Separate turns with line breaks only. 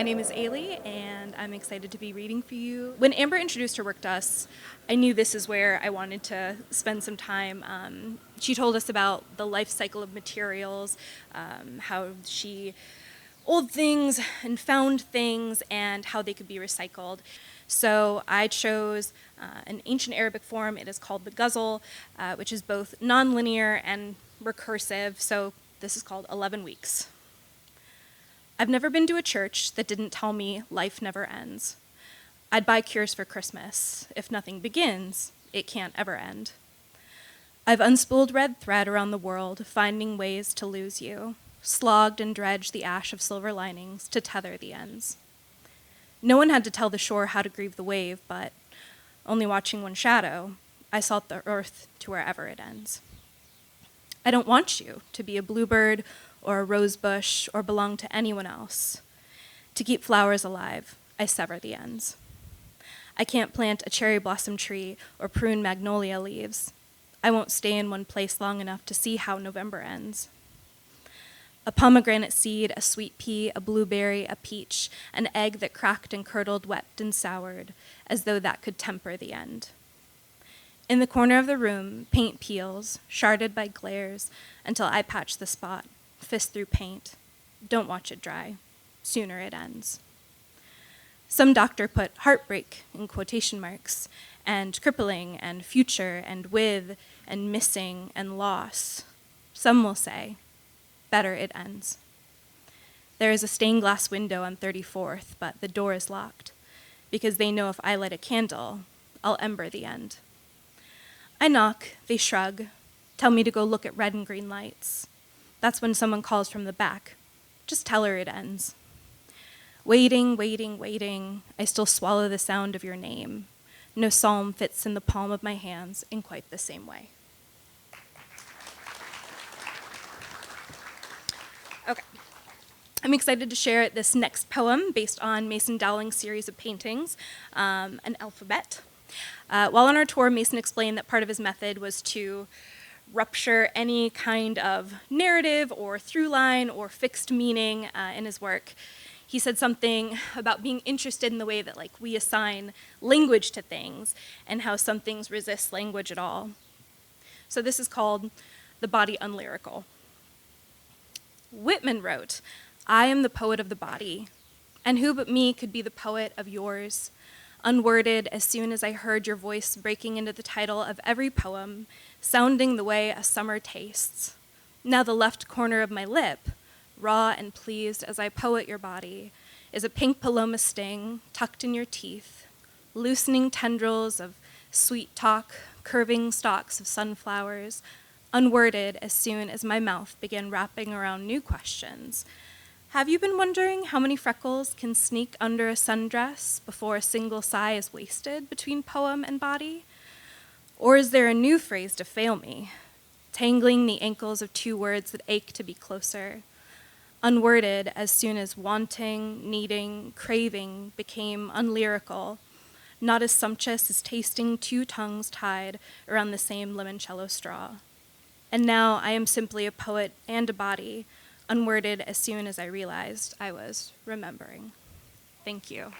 name is Alye, and I'm excited to be reading for you. When Amber introduced her work to us, I knew this is where I wanted to spend some time. She told us about the life cycle of materials, how she old things and found things, and how they could be recycled. So I chose an ancient Arabic form. It is called the ghazal, which is both nonlinear and recursive. So this is called 11 Weeks. I've never been to a church that didn't tell me life never ends. I'd buy cures for Christmas. If nothing begins, it can't ever end. I've unspooled red thread around the world, finding ways to lose you, slogged and dredged the ash of silver linings to tether the ends. No one had to tell the shore how to grieve the wave, but only watching one shadow, I sought the earth to wherever it ends. I don't want you to be a bluebird or a rose bush or belong to anyone else. To keep flowers alive, I sever the ends. I can't plant a cherry blossom tree or prune magnolia leaves. I won't stay in one place long enough to see how November ends. A pomegranate seed, a sweet pea, a blueberry, a peach, an egg that cracked and curdled, wept and soured, as though that could temper the end. In the corner of the room, paint peels, sharded by glares, until I patch the spot, fist through paint. Don't watch it dry. Sooner it ends. Some doctor put heartbreak in quotation marks, and crippling, and future, and with, and missing, and loss. Some will say, better it ends. There is a stained glass window on 34th, but the door is locked, because they know if I light a candle, I'll ember the end. I knock, they shrug, tell me to go look at red and green lights. That's when someone calls from the back. Just tell her it ends. Waiting, waiting, waiting, I still swallow the sound of your name. No psalm fits in the palm of my hands in quite the same way. Okay. I'm excited to share this next poem based on Mason Dowling's series of paintings, An Alphabet. While on our tour, Mason explained that part of his method was to rupture any kind of narrative or through line or fixed meaning in his work. He said something about being interested in the way that we assign language to things and how some things resist language at all. So this is called The Body Unlyrical. Whitman wrote, "I am the poet of the body, and who but me could be the poet of yours? Unworded as soon as I heard your voice breaking into the title of every poem, sounding the way a summer tastes. Now the left corner of my lip, raw and pleased as I poet your body, is a pink paloma sting tucked in your teeth, loosening tendrils of sweet talk, curving stalks of sunflowers, unworded as soon as my mouth began wrapping around new questions. Have you been wondering how many freckles can sneak under a sundress before a single sigh is wasted between poem and body? Or is there a new phrase to fail me, tangling the ankles of two words that ache to be closer, unworded as soon as wanting, needing, craving became unlyrical, not as sumptuous as tasting two tongues tied around the same limoncello straw. And now I am simply a poet and a body, unworded as soon as I realized I was remembering." Thank you.